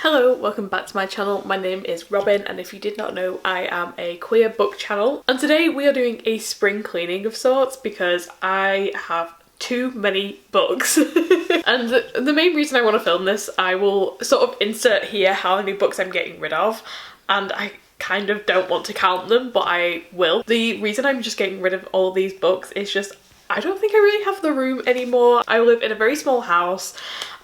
Hello, welcome back to my channel. My name is Robin, and if you did not know, I am a queer book channel. And today we are doing a spring cleaning of sorts because I have too many books. And the main reason I want to film this, I will sort of insert here how many books I'm getting rid of, and I kind of don't want to count them, but I will. The reason I'm just getting rid of all these books is just I don't think I really have the room anymore. I live in a very small house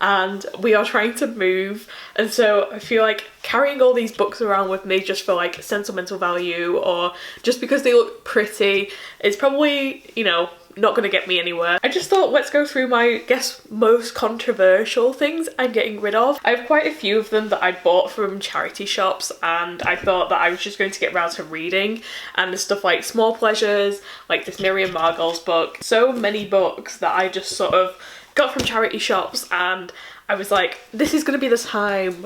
and we are trying to move, and so I feel like carrying all these books around with me just for like sentimental value or just because they look pretty is probably, you know, not gonna get me anywhere. I just thought let's go through my, most controversial things I'm getting rid of. I have quite a few of them that I bought from charity shops, and I thought that I was just going to get around to reading, and there's stuff like Small Pleasures, like this Miriam Margolyes book. So many books that I just sort of got from charity shops, and I was like, this is gonna be the time,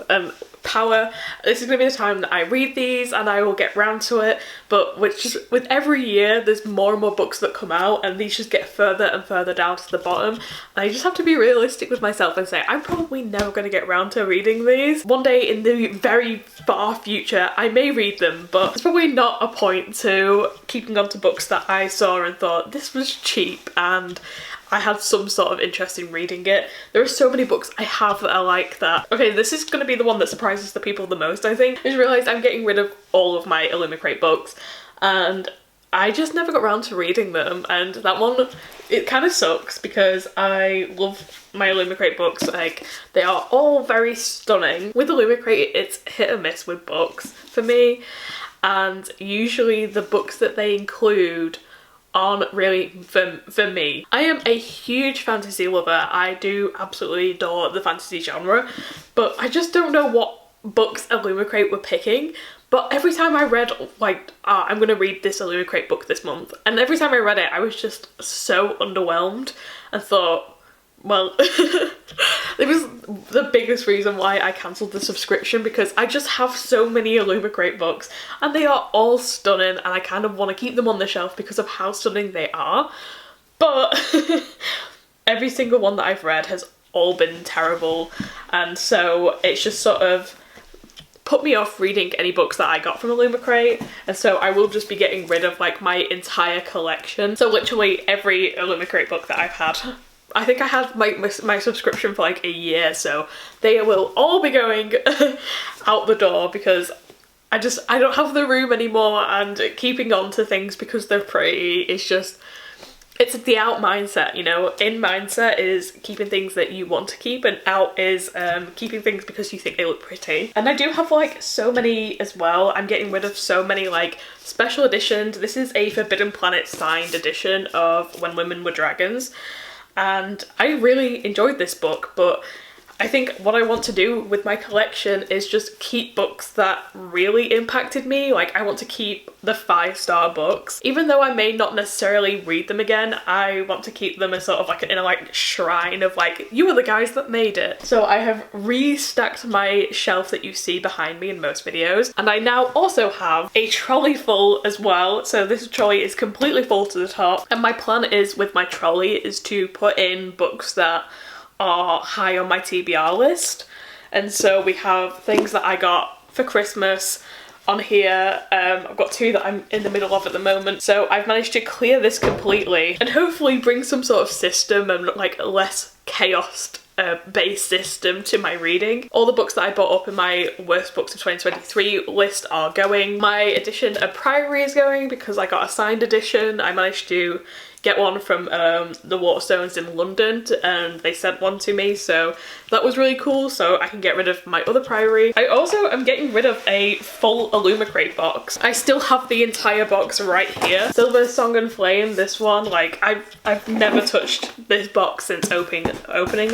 this is gonna be the time that I read these and I will get round to it. But with every year there's more and more books that come out, and these just get further and further down to the bottom, and I just have to be realistic with myself and say I'm probably never gonna get round to reading these. One day in the very far future I may read them, but there's probably not a point to keeping on to books that I saw and thought this was cheap and I had some sort of interest in reading it. There are so many books I have that are like that. Okay, this is going to be the one that surprises the people the most, I think. I just realised I'm getting rid of all of my Illumicrate books and I just never got around to reading them, and that one, it kind of sucks because I love my Illumicrate books. Like, they are all very stunning. With Illumicrate, it's hit or miss with books for me, and usually the books that they include aren't really for me. I am a huge fantasy lover. I do absolutely adore the fantasy genre, but I just don't know what books Illumicrate were picking. But every time I read, like, I'm gonna read this Illumicrate book this month, and every time I read it I was just so underwhelmed and thought, well, it was the biggest reason why I cancelled the subscription, because I just have so many Illumicrate books and they are all stunning, and I kind of want to keep them on the shelf because of how stunning they are. But every single one that I've read has all been terrible, and so it's just sort of put me off reading any books that I got from Illumicrate, and so I will just be getting rid of like my entire collection. So literally every Illumicrate book that I've had. I think I had my subscription for like a year, so they will all be going out the door because I don't have the room anymore, and keeping on to things because they're pretty is just, it's the out mindset, you know. In mindset is keeping things that you want to keep, and out is keeping things because you think they look pretty. And I do have like so many as well. I'm getting rid of so many like special editions. This is a Forbidden Planet signed edition of When Women Were Dragons, and I really enjoyed this book, but I think what I want to do with my collection is just keep books that really impacted me. Like, I want to keep the 5-star books. Even though I may not necessarily read them again, I want to keep them as sort of like in a like shrine of like, you were the guys that made it. So I have restacked my shelf that you see behind me in most videos, and I now also have a trolley full as well. So this trolley is completely full to the top, and my plan is with my trolley is to put in books that are high on my TBR list. And so we have things that I got for Christmas on here. I've got 2 that I'm in the middle of at the moment, so I've managed to clear this completely and hopefully bring some sort of system and like less chaos based system to my reading. All the books that I bought up in my worst books of 2023 list are going. My edition of Priory is going because I got a signed edition. I managed to get one from the Waterstones in London, and they sent one to me, so that was really cool, so I can get rid of my other Priory. I also am getting rid of a full Illumicrate box. I still have the entire box right here. Silver Song and Flame, this one, like I've never touched this box since opening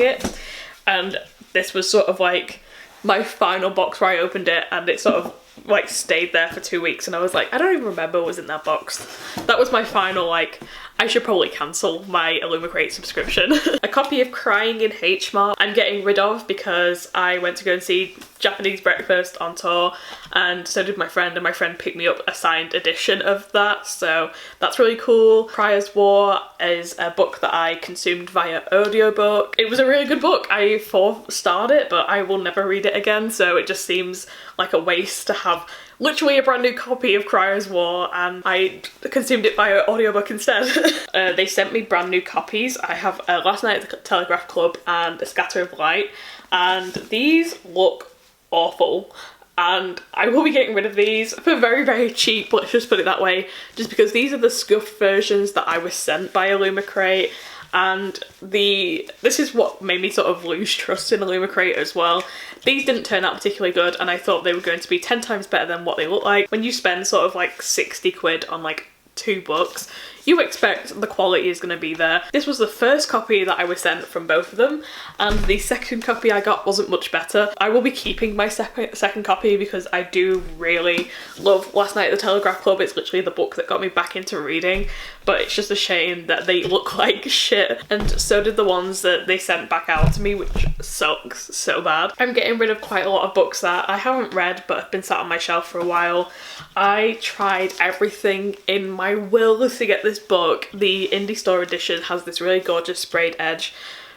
it, and this was sort of like my final box where I opened it, and it sort of like stayed there for 2 weeks, and I was like, I don't even remember what was in that box. That was my final like, I should probably cancel my Illumicrate subscription. A copy of Crying in H Mart I'm getting rid of because I went to go and see Japanese Breakfast on tour, and so did my friend, and my friend picked me up a signed edition of that, so that's really cool. Cryer's War is a book that I consumed via audiobook. It was a really good book. I 4-starred it, but I will never read it again, so it just seems like a waste to have literally a brand new copy of Cryer's War, and I consumed it via audiobook instead. They sent me brand new copies. I have Last Night at the Telegraph Club and A Scatter of Light, and these look awful, and I will be getting rid of these for very, very cheap, let's just put it that way, just because these are the scuffed versions that I was sent by Illumicrate, and this is what made me sort of lose trust in Illumicrate as well. These didn't turn out particularly good, and I thought they were going to be 10 times better than what they look like. When you spend sort of like 60 quid on like 2 books, you expect the quality is going to be there. This was the first copy that I was sent from both of them, and the second copy I got wasn't much better. I will be keeping my second copy because I do really love Last Night at the Telegraph Club. It's literally the book that got me back into reading, but it's just a shame that they look like shit, and so did the ones that they sent back out to me, which sucks so bad. I'm getting rid of quite a lot of books that I haven't read but have been sat on my shelf for a while. I tried everything in my will to get this book. The indie store edition has this really gorgeous sprayed edge,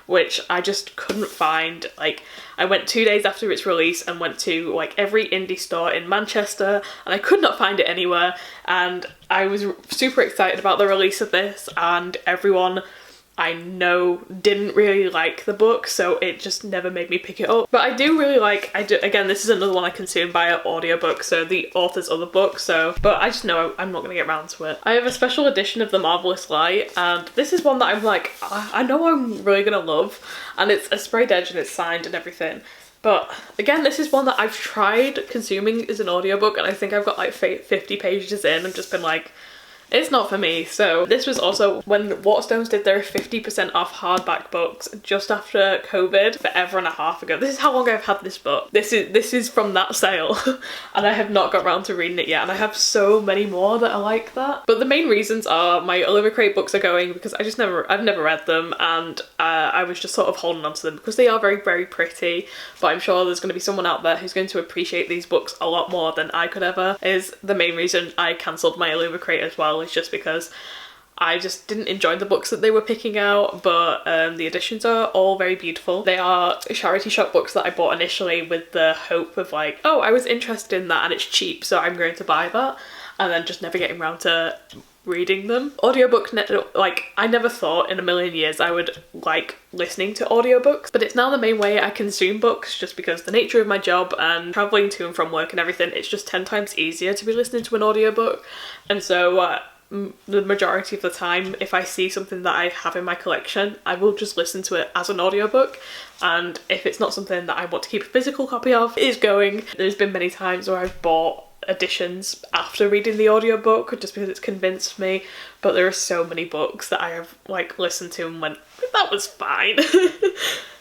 which I just couldn't find. Like, I went 2 days after its release and went to like every indie store in Manchester, and I could not find it anywhere, and I was super excited about the release of this, and everyone I know didn't really like the book, so it just never made me pick it up. But I do really like, again, this is another one I consumed via audiobook, so the author's other book, but I just know I'm not going to get around to it. I have a special edition of The Marvelous Light, and this is one that I'm like, I know I'm really going to love, and it's a sprayed edge and it's signed and everything. But again, this is one that I've tried consuming as an audiobook, and I think I've got like 50 pages in and just been like, it's not for me. So this was also when Waterstones did their 50% off hardback books just after COVID, forever and a half ago. This is how long I've had this book. This is from that sale and I have not got around to reading it yet, and I have so many more that are like that. But the main reasons are my Illumicrate books are going because I've never read them, and I was just sort of holding on to them because they are very, very pretty, but I'm sure there's going to be someone out there who's going to appreciate these books a lot more than I could ever. Is the main reason I cancelled my Illumicrate as well. Is just because I just didn't enjoy the books that they were picking out, but the editions are all very beautiful. They are charity shop books that I bought initially with the hope of like, oh, I was interested in that and it's cheap, so I'm going to buy that, and then just never getting around to reading them. Audiobook, like, I never thought in a million years I would like listening to audiobooks, but it's now the main way I consume books, just because the nature of my job and traveling to and from work and everything, it's just 10 times easier to be listening to an audiobook. And so the majority of the time, if I see something that I have in my collection, I will just listen to it as an audiobook, and if it's not something that I want to keep a physical copy of, it is going. There's been many times where I've bought editions after reading the audiobook just because it's convinced me, but there are so many books that I have like listened to and went, that was fine.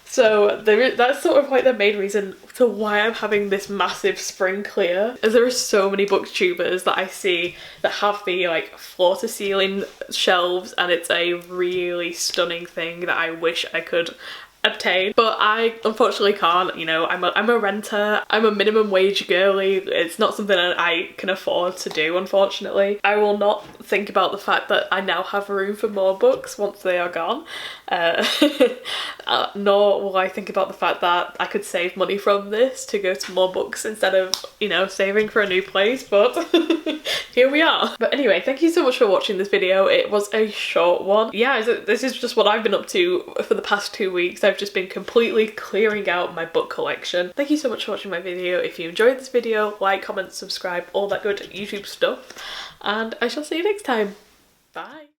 So that's sort of like the main reason to why I'm having this massive spring clear, as there are so many booktubers that I see that have the like floor to ceiling shelves, and it's a really stunning thing that I wish I could obtain, but I unfortunately can't. You know, I'm a renter, I'm a minimum wage girly. It's not something that I can afford to do, unfortunately. I will not think about the fact that I now have room for more books once they are gone, nor will I think about the fact that I could save money from this to go to more books instead of, you know, saving for a new place, but here we are. But anyway, thank you so much for watching this video. It was a short one. Yeah, this is just what I've been up to for the past 2 weeks. I've just been completely clearing out my book collection. Thank you so much for watching my video. If you enjoyed this video, like, comment, subscribe, all that good YouTube stuff, and I shall see you next time. Bye.